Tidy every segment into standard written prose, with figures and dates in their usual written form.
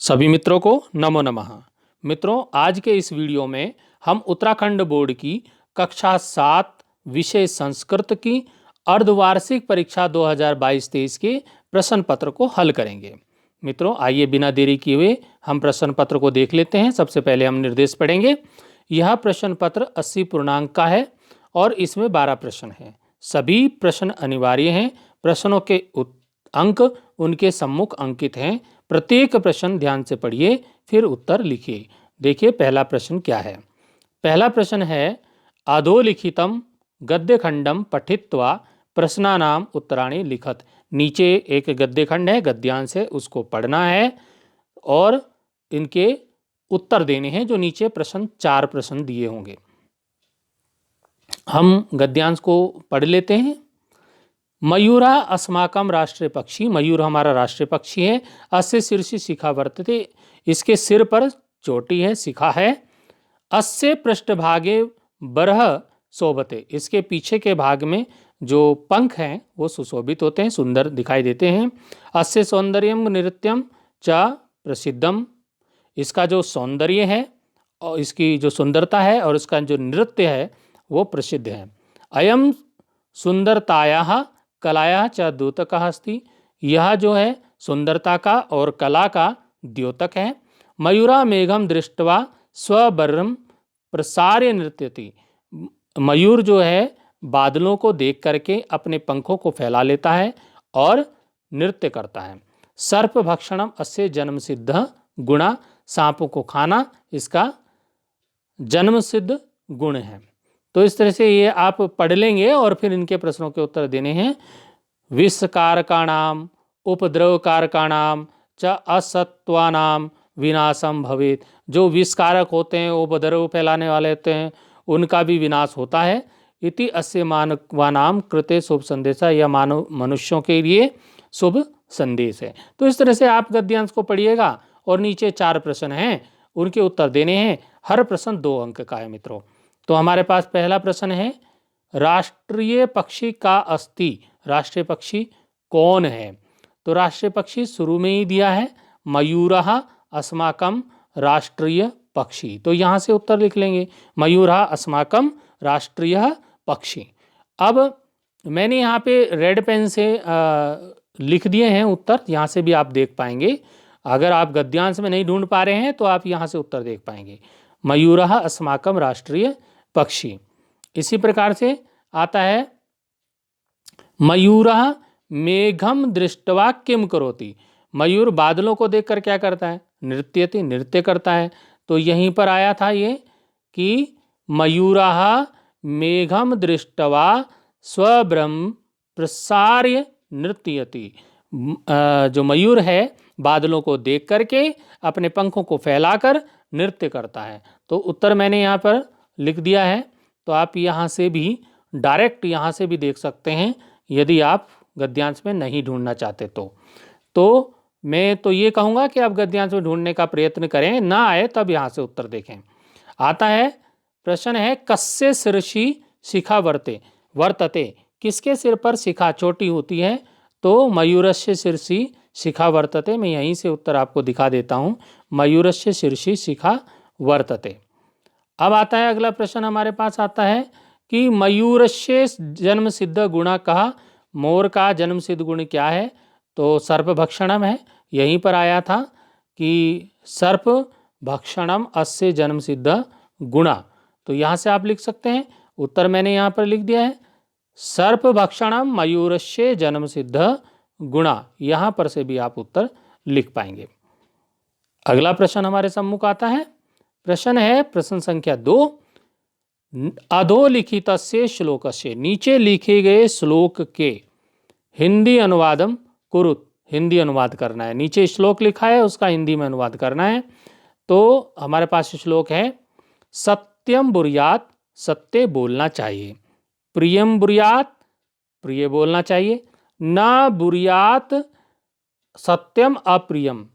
सभी मित्रों को नमो नमः। मित्रों, आज के इस वीडियो में हम उत्तराखंड बोर्ड की कक्षा 7 विषय संस्कृत की अर्धवार्षिक परीक्षा 2022-23 के प्रश्न पत्र को हल करेंगे। मित्रों, आइए बिना देरी किए हुए हम प्रश्न पत्र को देख लेते हैं। सबसे पहले हम निर्देश पढ़ेंगे। यह प्रश्न पत्र 80 पूर्णांक का है और इसमें 12 प्रश्न हैं। सभी प्रश्न अनिवार्य हैं। प्रश्नों के अंक उनके सम्मुख अंकित हैं। प्रत्येक प्रश्न ध्यान से पढ़िए, फिर उत्तर लिखिए। देखिए पहला प्रश्न क्या है। पहला प्रश्न है, अधोलिखितम गद्य खंडम पठित्वा प्रश्नानाम उत्तराणि लिखत। नीचे एक गद्य खंड है, गद्यांश है, उसको पढ़ना है और इनके उत्तर देने हैं। जो नीचे प्रश्न 4 प्रश्न दिए होंगे। हम गद्यांश को पढ़ लेते हैं। मयूरा अस्माकम राष्ट्रीय पक्षी। मयूर हमारा राष्ट्रीय पक्षी है। अस्य शीर्षि शिखा वर्तते। इसके सिर पर चोटी है, शिखा है। अस्य पृष्ठभागे बरह शोभते। इसके पीछे के भाग में जो पंख हैं वो सुशोभित होते हैं, सुंदर दिखाई देते हैं। अस्य सौंदर्यम नृत्यम च प्रसिद्धम। इसका जो सौंदर्य है और इसकी जो सुंदरता है और इसका जो नृत्य है वो प्रसिद्ध है। अयम सुंदरतायाः कलाया च द्योतकः अस्ति। यह जो है सुंदरता का और कला का द्योतक है। मयूरा मेघम दृष्ट्वा स्वबर्रम प्रसार्य नृत्यति। मयूर जो है बादलों को देख करके अपने पंखों को फैला लेता है और नृत्य करता है। सर्प भक्षणम अस्य जन्म सिद्ध गुणा। सांपों को खाना इसका जन्म सिद्ध गुण है। तो इस तरह से ये आप पढ़ लेंगे और फिर इनके प्रश्नों के उत्तर देने हैं। विषकारकाणाम उपद्रवकारकाणाम च असत्वानाम विनाशम भवेत। जो विषकारक होते हैं, उपद्रव फैलाने वाले होते हैं, उनका भी विनाश होता है। इति अस्य मानवानाम कृते शुभ संदेशा। यह मानव मनुष्यों के लिए शुभ संदेश है। तो इस तरह से आप गद्यांश को पढ़िएगा और नीचे 4 प्रश्न हैं, उनके उत्तर देने हैं। हर प्रश्न 2 अंक का है मित्रों। तो हमारे पास पहला प्रश्न है, राष्ट्रीय पक्षी का अस्ति। राष्ट्रीय पक्षी कौन है? तो राष्ट्रीय पक्षी शुरू में ही दिया है, मयूरः अस्माकम राष्ट्रीय पक्षी। तो यहाँ से उत्तर लिख लेंगे, मयूरः अस्माकम राष्ट्रीय पक्षी। अब मैंने यहाँ पे रेड पेन से लिख दिए हैं उत्तर, यहाँ से भी आप देख पाएंगे। अगर आप गद्यांश में नहीं ढूंढ पा रहे हैं तो आप यहाँ से उत्तर देख पाएंगे, मयूरः अस्माकम राष्ट्रीय पक्षी। इसी प्रकार से आता है, मयूरः मेघम दृष्ट्वा किम करोति। मयूर बादलों को देखकर क्या करता है? नृत्यति, नृत्य करता है। तो यहीं पर आया था ये कि मयूरः मेघम दृष्ट्वा स्वब्रह्म प्रसार्य नृत्यति। जो मयूर है बादलों को देख करके अपने पंखों को फैलाकर नृत्य करता है। तो उत्तर मैंने यहाँ पर लिख दिया है। तो आप यहाँ से भी डायरेक्ट यहाँ से भी देख सकते हैं, यदि आप गद्यांश में नहीं ढूंढना चाहते तो मैं तो ये कहूँगा कि आप गद्यांश में ढूंढने का प्रयत्न करें, ना आए तब यहाँ से उत्तर देखें। आता है प्रश्न है, कस्य शीर्षि शिखा वर्तते। किसके सिर पर शिखा चोटी होती है? तो मयूरस्य शीर्षि शिखा वर्तते। मैं यहीं से उत्तर आपको दिखा देता हूँ, मयूरस्य शीर्षि शिखा वर्तते। अब आता है अगला प्रश्न हमारे पास आता है कि मयूरस्य जन्म सिद्ध गुणा कहा। मोर का जन्म सिद्ध गुण क्या है? तो सर्प भक्षणम है। यहीं पर आया था कि सर्प भक्षणम अस्य जन्म सिद्ध गुणा। तो यहाँ से आप लिख सकते हैं, उत्तर मैंने यहाँ पर लिख दिया है, सर्प भक्षणम मयूरस्य जन्म सिद्ध गुणा। यहाँ पर से भी आप उत्तर लिख पाएंगे। अगला प्रश्न हमारे सम्मुख आता है। प्रश्न है प्रश्न संख्या 2, अधोलिखितस्य श्लोकस्य। नीचे लिखे गए श्लोक के हिंदी अनुवादम कुरुत। हिंदी अनुवाद करना है। नीचे श्लोक लिखा है, उसका हिंदी में अनुवाद करना है। तो हमारे पास श्लोक है, सत्यम बुर्यात, सत्य बोलना चाहिए। प्रियम बुर्यात, प्रिय बोलना चाहिए। ना बुर्यात सत्यम अप्रियम।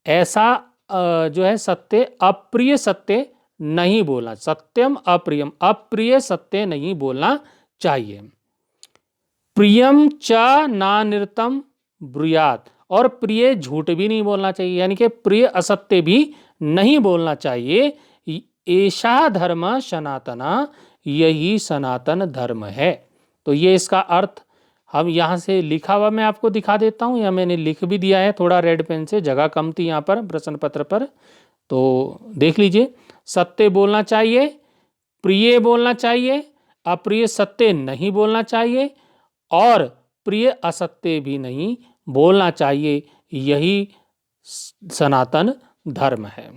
ऐसा जो है सत्य अप्रिय सत्य नहीं बोलना। सत्यम अप्रियम, अप्रिय सत्य नहीं बोलना चाहिए। प्रियम च नानृतम ब्रूयात। और प्रिय झूठ भी नहीं बोलना चाहिए, यानी कि प्रिय असत्य भी नहीं बोलना चाहिए। ऐसा धर्म सनातना, यही सनातन धर्म है। तो ये इसका अर्थ हम यहाँ से लिखा हुआ मैं आपको दिखा देता हूँ, या मैंने लिख भी दिया है थोड़ा रेड पेन से, जगह कम थी यहाँ पर प्रश्न पत्र पर, तो देख लीजिए। सत्य बोलना चाहिए, प्रिय बोलना चाहिए, अप्रिय सत्य नहीं बोलना चाहिए, और प्रिय असत्य भी नहीं बोलना चाहिए। यही सनातन धर्म है।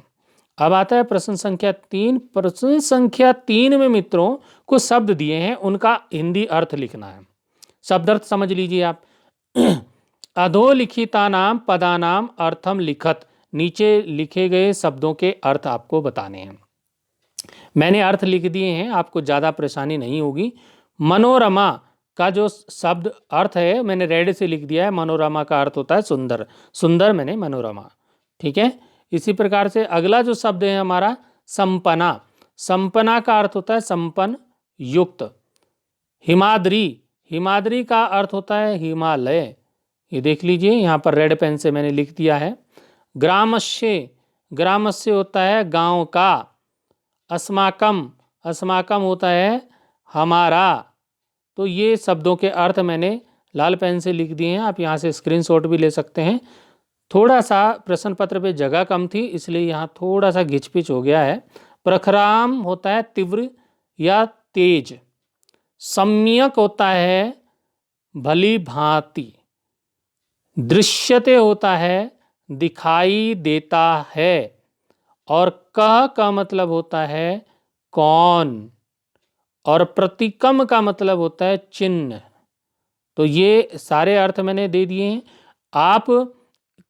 अब आता है प्रश्न संख्या 3। प्रश्न संख्या 3 में मित्रों कुछ शब्द दिए हैं, उनका हिंदी अर्थ लिखना है। शब्द अर्थ समझ लीजिए आप। अधोलिखितानाम पदानाम अर्थम लिखत, नीचे लिखे गए शब्दों के अर्थ आपको बताने हैं। मैंने अर्थ लिख दिए हैं, आपको ज़्यादा परेशानी नहीं होगी। मनोरमा का जो शब्द अर्थ है मैंने रेड से लिख दिया है। मनोरमा का अर्थ होता है सुंदर, सुंदर मैंने मनोरमा, ठीक है। इसी प्रकार से अगला जो शब्द है हमारा संपना, संपना का अर्थ होता है संपन्न युक्त। हिमाद्री, हिमाद्री का अर्थ होता है हिमालय, ये देख लीजिए यहाँ पर रेड पेन से मैंने लिख दिया है। ग्रामस्य, ग्रामस्य होता है गांव का। अस्माकम, अस्माकम होता है हमारा। तो ये शब्दों के अर्थ मैंने लाल पेन से लिख दिए हैं, आप यहाँ से स्क्रीनशॉट भी ले सकते हैं। थोड़ा सा प्रश्न पत्र पे जगह कम थी, इसलिए यहाँ थोड़ा सा घिचपिच हो गया है। प्रखराम होता है तीव्र या तेज। सम्यक होता है भली भांति। दृश्यते होता है दिखाई देता है। और कह का मतलब होता है कौन। और प्रतीकम का मतलब होता है चिन्ह। तो ये सारे अर्थ मैंने दे दिए हैं। आप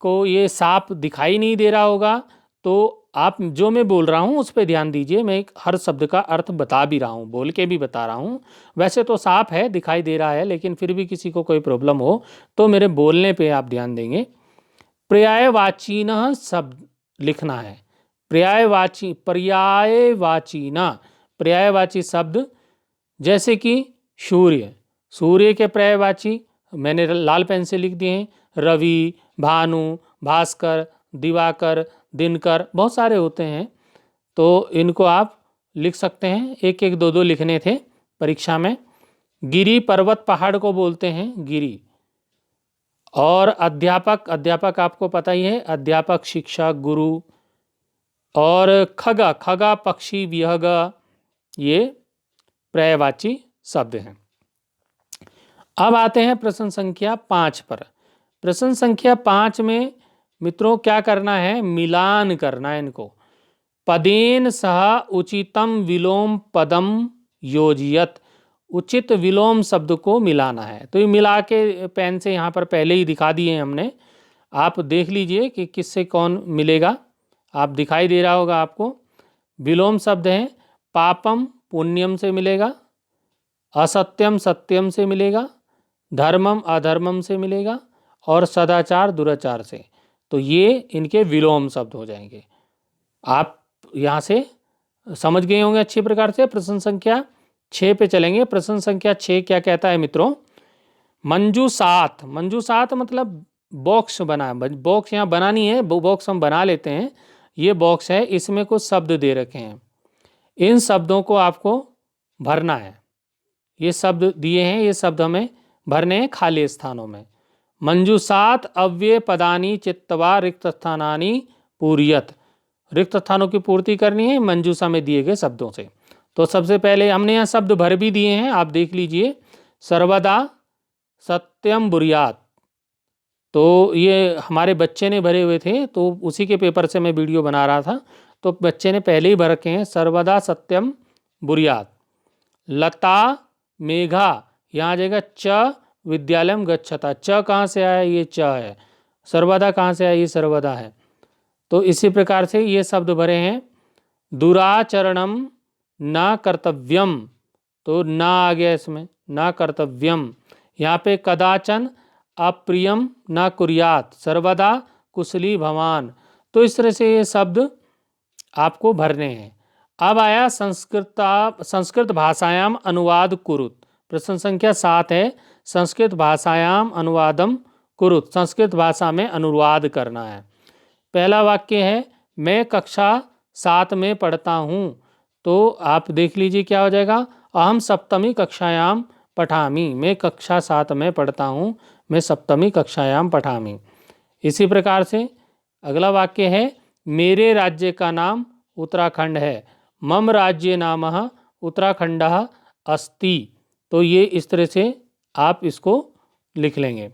को ये साफ दिखाई नहीं दे रहा होगा, तो आप जो मैं बोल रहा हूँ उस पर ध्यान दीजिए। मैं हर शब्द का अर्थ बता भी रहा हूँ, बोल के भी बता रहा हूँ। वैसे तो साफ है, दिखाई दे रहा है, लेकिन फिर भी किसी को कोई प्रॉब्लम हो तो मेरे बोलने पे आप ध्यान देंगे। पर्यायवाचीन शब्द लिखना है। पर्यायवाची, पर्यायवाचीना, पर्यायवाची शब्द जैसे कि सूर्य, सूर्य के पर्यायवाची मैंने लाल पेन से लिख दिए हैं। रवि, भानु, भास्कर, दिवाकर, दिनकर, बहुत सारे होते हैं, तो इनको आप लिख सकते हैं। एक एक दो दो लिखने थे परीक्षा में। गिरी, पर्वत, पहाड़ को बोलते हैं गिरी। और अध्यापक, अध्यापक आपको पता ही है, अध्यापक, शिक्षक, गुरु। और खगा, खगा, पक्षी, विहग, ये पर्यायवाची शब्द हैं। अब आते हैं प्रश्न संख्या 5 पर। प्रश्न संख्या 5 में मित्रों क्या करना है, मिलान करना है इनको। पदेन सह उचितम विलोम पदम योजियत, उचित विलोम शब्द को मिलाना है। तो ये मिला के पेन से यहाँ पर पहले ही दिखा दिए हमने, आप देख लीजिए कि किससे कौन मिलेगा। आप दिखाई दे रहा होगा आपको। विलोम शब्द हैं, पापम पुण्यम से मिलेगा, असत्यम सत्यम से मिलेगा, धर्मम अधर्मम से मिलेगा, और सदाचार दुराचार से। तो ये इनके विलोम शब्द हो जाएंगे। आप यहाँ से समझ गए होंगे अच्छी प्रकार से। प्रश्न संख्या 6 पे चलेंगे। प्रश्न संख्या 6 क्या कहता है मित्रों, मंजूसात, मंजूसात मतलब बॉक्स बना, बॉक्स यहाँ बनानी है, बॉक्स हम बना लेते हैं। ये बॉक्स है, इसमें कुछ शब्द दे रखे हैं, इन शब्दों को आपको भरना है। ये शब्द दिए हैं, ये शब्द हमें भरने हैं खाली स्थानों में। मंजूसात अव्यय पदानी चित्तवा रिक्त स्थानानी पूरियत, रिक्त स्थानों की पूर्ति करनी है मंजूसा में दिए गए शब्दों से। तो सबसे पहले हमने यहाँ शब्द भर भी दिए हैं, आप देख लीजिए। सर्वदा, सत्यम, बुरियात, तो ये हमारे बच्चे ने भरे हुए थे, तो उसी के पेपर से मैं वीडियो बना रहा था, तो बच्चे ने पहले ही भर रखे हैं। सर्वदा, सत्यम, बुरियात। लता, मेघा, यहाँ आ जाएगा च विद्यालयम गच्छता। च कहाँ से आया, ये च है। सर्वदा कहाँ से आया, ये सर्वदा है। तो इसी प्रकार से ये शब्द भरे हैं। दुराचरणम न कर्तव्यम, तो ना आ गया इसमें, ना कर्तव्यम। यहाँ पे कदाचन अप्रियम न कुर्यात, सर्वदा कुशली भवान। तो इस तरह से ये शब्द आपको भरने हैं। अब आया संस्कृत भाषायाम अनुवाद कुरुत। प्रश्न संख्या 7 है, संस्कृत भाषायाम अनुवादम कुरुत, संस्कृत भाषा में अनुवाद करना है। पहला वाक्य है मैं कक्षा 7 में पढ़ता हूँ, तो आप देख लीजिए क्या हो जाएगा, अहम सप्तमी कक्षायाम पठामि, मैं कक्षा 7 में पढ़ता हूँ, मैं सप्तमी कक्षायाम पठामि। इसी प्रकार से अगला वाक्य है मेरे राज्य का नाम उत्तराखंड है, मम राज्य नामः उत्तराखंडः अस्ति। तो ये इस तरह से आप इसको लिख लेंगे।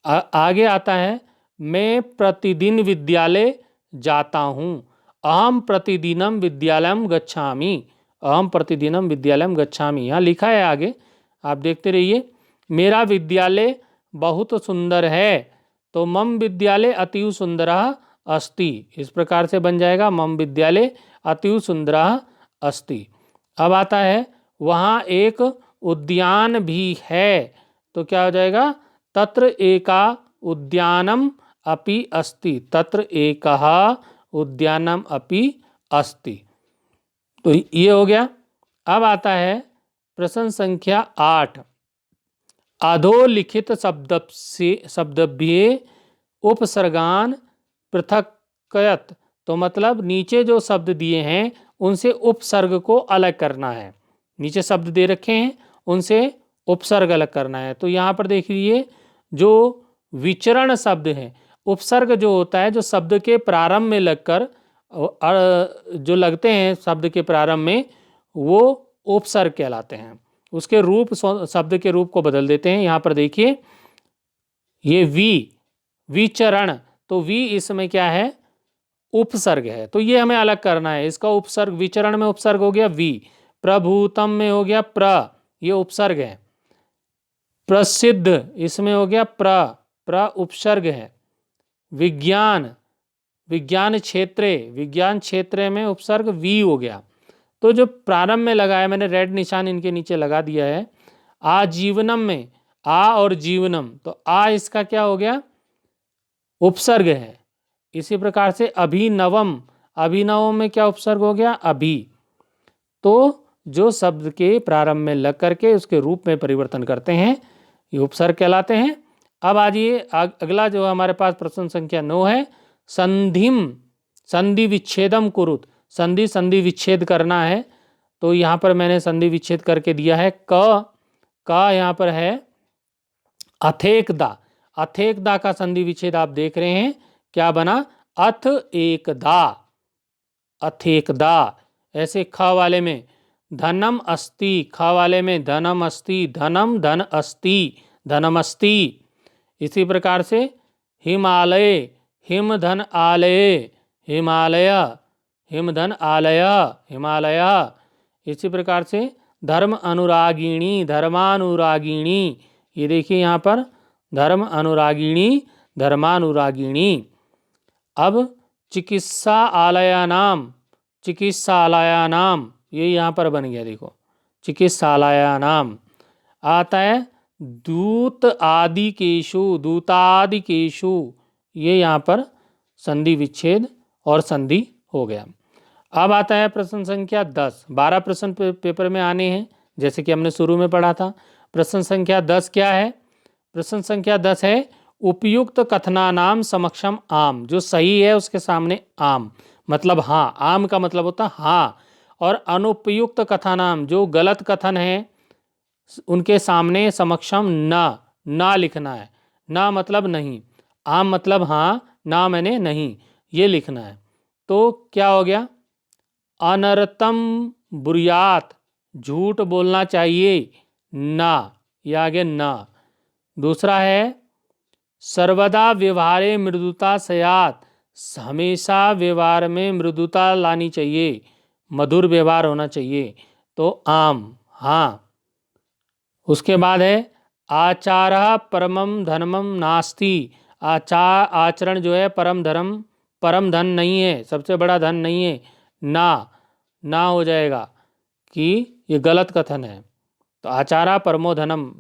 आगे आता है मैं प्रतिदिन विद्यालय जाता हूँ, अहम प्रतिदिनम विद्यालयम गच्छामि, अहम प्रतिदिनम विद्यालयम गच्छामि। यहाँ लिखा है आगे, आप देखते रहिए। मेरा विद्यालय बहुत सुंदर है, तो मम विद्यालय अतीव सुंदरः अस्ति, इस प्रकार से बन जाएगा मम विद्यालय अतीव सुंदरः अस्ति। अब आता है वहाँ एक उद्यान भी है, तो क्या हो जाएगा, तत्र एका उद्यानम अपि अस्ति, तत्र एकः उद्यानम अपि अस्ति। तो ये हो गया। अब आता है प्रश्न संख्या 8, अधोलिखित शब्दभ्ये उपसर्गान पृथक्कयत, तो मतलब नीचे जो शब्द दिए हैं उनसे उपसर्ग को अलग करना है। नीचे शब्द दे रखे हैं उनसे उपसर्ग अलग करना है। तो यहाँ पर देखिए जो विचरण शब्द हैं, उपसर्ग जो होता है जो शब्द के प्रारंभ में लगकर जो लगते हैं शब्द के प्रारंभ में, वो उपसर्ग कहलाते हैं। उसके रूप शब्द के रूप को बदल देते हैं। यहाँ पर देखिए ये विचरण, तो वी इसमें क्या है, उपसर्ग है, तो ये हमें अलग करना है। इसका उपसर्ग विचरण में उपसर्ग हो गया वी, प्रभूतम में हो गया प्र, ये उपसर्ग है। प्रसिद्ध इसमें हो गया प्र उपसर्ग है। विज्ञान, विज्ञान क्षेत्र में उपसर्ग वी हो गया। तो जो प्रारंभ में लगा है, मैंने रेड निशान इनके नीचे लगा दिया है। आजीवनम में आ और जीवनम, तो आ इसका क्या हो गया, उपसर्ग है। इसी प्रकार से अभिनवम, अभिनव में क्या उपसर्ग हो गया, अभी। तो जो शब्द के प्रारंभ में लग करके उसके रूप में परिवर्तन करते हैं ये उपसर्ग कहलाते हैं। अब आइए अगला जो हमारे पास प्रश्न संख्या 9 है, संधिम संधि विच्छेदम कुरुत, संधि विच्छेद करना है। तो यहाँ पर मैंने संधि विच्छेद करके दिया है। का यहाँ पर है अथेकदा, अथेकदा का संधि विच्छेद आप देख रहे हैं क्या बना, अथ एकदा, अथेकदा। ऐसे ख वाले में धनम अस्ति, ख वाले में धनम अस्ति, धनम धन अस्ति, धनमस्ति। इसी प्रकार से हिमालय, हिम धन आलय, हिमालय, हिम धन आलय, हिमालय। इसी प्रकार से धर्म अनुरागिणी, धर्मानुरागिणी, ये देखिए यहाँ पर धर्म अनुरागिणी, धर्मानुरागिणी। अब चिकित्सालयानाम, चिकित्सालयानाम, ये यहाँ पर बन गया, देखो चिकित्सालयानाम। आता है दूत आदिकेषु, दूतादिकेषु, ये यहाँ पर संधि विच्छेद और संधि हो गया। अब आता है प्रश्न संख्या 10। 12 प्रश्न पेपर में आने हैं, जैसे कि हमने शुरू में पढ़ा था। प्रश्न संख्या 10 क्या है, प्रश्न संख्या 10 है उपयुक्त कथनानाम समक्षम आम, जो सही है उसके सामने आम, मतलब हाँ, आम का मतलब होता है हाँ। और अनुपयुक्त कथनाम, जो गलत कथन है उनके सामने समक्षम ना लिखना है। ना मतलब नहीं, आम मतलब हाँ, ना मैंने नहीं, ये लिखना है। तो क्या हो गया, अनर्थम बुरियात, झूठ बोलना चाहिए ना, ये आगे ना। दूसरा है सर्वदा व्यवहारे मृदुता स्यात्, हमेशा व्यवहार में मृदुता लानी चाहिए, मधुर व्यवहार होना चाहिए, तो आम हाँ। उसके बाद है आचारः परमं धर्मं नास्ति, आचरण जो है परम धन नहीं है, सबसे बड़ा धन नहीं है, ना हो जाएगा कि ये गलत कथन है। तो आचारा परमो धनम,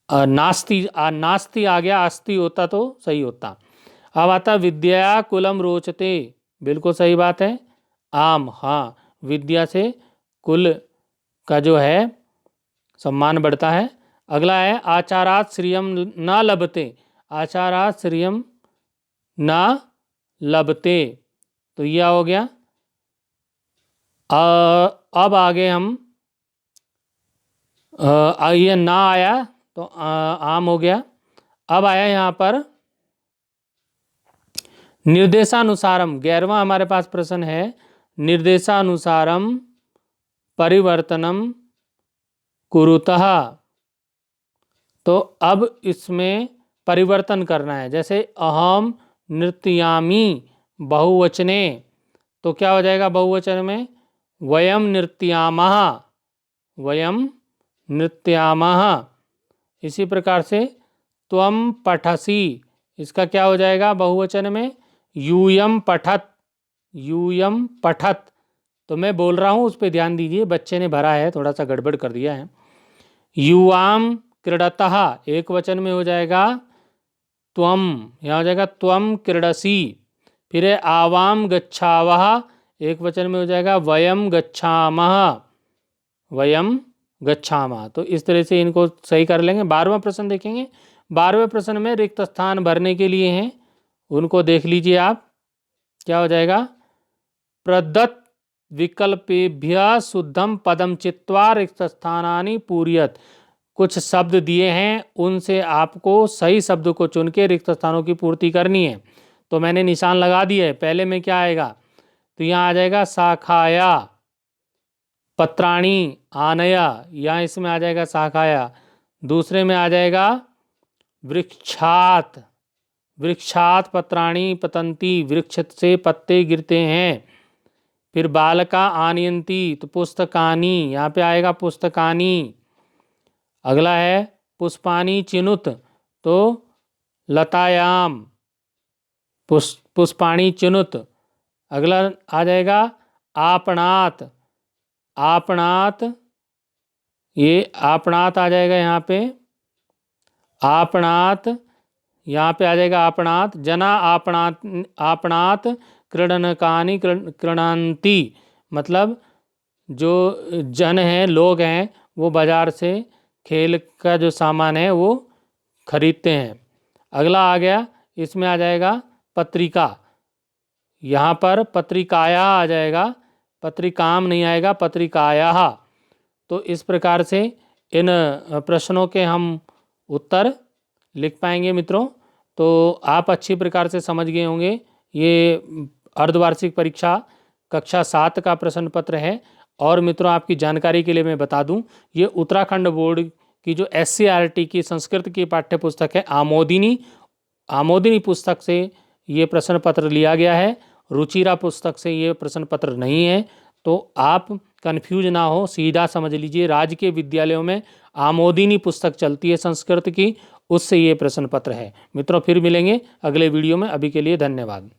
नास्ति आ गया, अस्ति होता तो सही होता। अब आता विद्या कुलम रोचते, बिल्कुल सही बात है, आम हाँ, विद्या से कुल का जो है सम्मान बढ़ता है। अगला है आचारात श्रियम न लभते, आचारात् श्रियं न लभते। तो यह हो गया। अब आगे हम ये ना आया तो आम हो गया। अब आया यहाँ पर निर्देशानुसारम, 11वां हमारे पास प्रश्न है। निर्देशानुसारम परिवर्तनम कुरुतः। तो अब इसमें परिवर्तन करना है। जैसे अहम नृत्यामि बहुवचने, तो क्या हो जाएगा बहुवचन में? वयम नृत्यामः, वयम नृत्यामः। इसी प्रकार से त्वम पठसि, इसका क्या हो जाएगा बहुवचन में? यूयम पठत, यूयम पठत। तो मैं बोल रहा हूँ, उस पर ध्यान दीजिए, बच्चे ने भरा है, थोड़ा सा गड़बड़ कर दिया है। युवाम क्रीडतः, एक वचन में हो जाएगा त्वम, यहाँ हो जाएगा त्वम क्रीडसि। फिर है आवाम गच्छावः, एक वचन में हो जाएगा वयम गच्छामः, वयम गच्छामः। तो इस तरह से इनको सही कर लेंगे। 12वां प्रश्न देखेंगे। 12वें प्रश्न में रिक्त स्थान भरने के लिए हैं, उनको देख लीजिए आप। क्या हो जाएगा? प्रदत्त विकल्पेभ्य शुद्धम पदम चित्वा रिक्त स्थानानि पूरयत। कुछ शब्द दिए हैं, उनसे आपको सही शब्द को चुन के रिक्त स्थानों की पूर्ति करनी है। तो मैंने निशान लगा दिए है। पहले में क्या आएगा? तो यहाँ आ जाएगा शाखाया, पत्राणी आनया, यहाँ इसमें आ जाएगा शाखाया। दूसरे में आ जाएगा वृक्षात, वृक्षात पत्राणी पतंती, वृक्ष से पत्ते गिरते हैं। फिर बालका आनयंती, तो पुस्तकानी, यहाँ पे आएगा पुस्तकानी। अगला है पुष्पानी चिनुत, तो लतायाम, पुष्पाणी चिनुत। अगला आ जाएगा आपणात, आपणात, ये आपणात आ जाएगा यहाँ पे, आपणात, यहाँ पे आ जाएगा आपणात। जना आपणात, आपणात क्रीडनकानि क्रीडन्ति, मतलब जो जन हैं, लोग हैं, वो बाजार से खेल का जो सामान है वो खरीदते हैं। अगला आ गया, इसमें आ जाएगा पत्रिका, यहाँ पर पत्रिकाया आ जाएगा, पत्रिकाम नहीं आएगा, पत्रिकाया। तो इस प्रकार से इन प्रश्नों के हम उत्तर लिख पाएंगे मित्रों। तो आप अच्छी प्रकार से समझ गए होंगे। ये अर्धवार्षिक परीक्षा कक्षा 7 का प्रश्न पत्र है। और मित्रों, आपकी जानकारी के लिए मैं बता दूं, ये उत्तराखंड बोर्ड की जो SCERT की संस्कृत की पाठ्य पुस्तक है आमोदिनी, आमोदिनी पुस्तक से ये प्रश्न पत्र लिया गया है। रुचिरा पुस्तक से ये प्रश्न पत्र नहीं है। तो आप कंफ्यूज ना हो, सीधा समझ लीजिए, राजकीय विद्यालयों में आमोदिनी पुस्तक चलती है संस्कृत की, उससे ये प्रश्न पत्र है। मित्रों, फिर मिलेंगे अगले वीडियो में। अभी के लिए धन्यवाद।